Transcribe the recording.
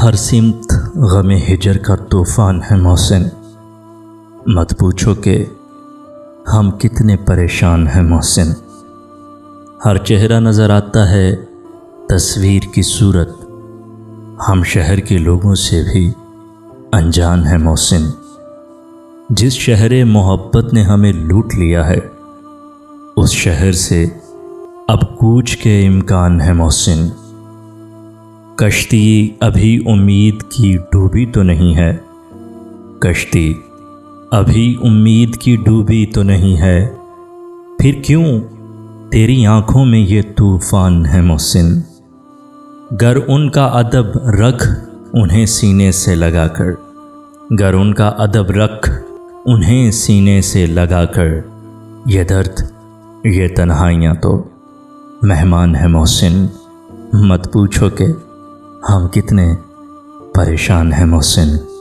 ہر سمت غم ہجر کا طوفان ہے محسن، مت پوچھو کہ ہم کتنے پریشان ہیں محسن۔ ہر چہرہ نظر آتا ہے تصویر کی صورت، ہم شہر کے لوگوں سے بھی انجان ہے محسن۔ جس شہر محبت نے ہمیں لوٹ لیا ہے، اس شہر سے اب کوچ کے امکان ہے محسن۔ کشتی ابھی امید کی ڈوبی تو نہیں ہے، کشتی ابھی امید کی ڈوبی تو نہیں ہے، پھر کیوں تیری آنکھوں میں یہ طوفان ہے محسن۔ گر ان کا ادب رکھ انہیں سینے سے لگا کر، گر ان کا ادب رکھ انہیں سینے سے لگا کر، یہ درد یہ تنہائیاں تو مہمان ہے محسن۔ مت پوچھو کہ ہم کتنے پریشان ہیں محسن۔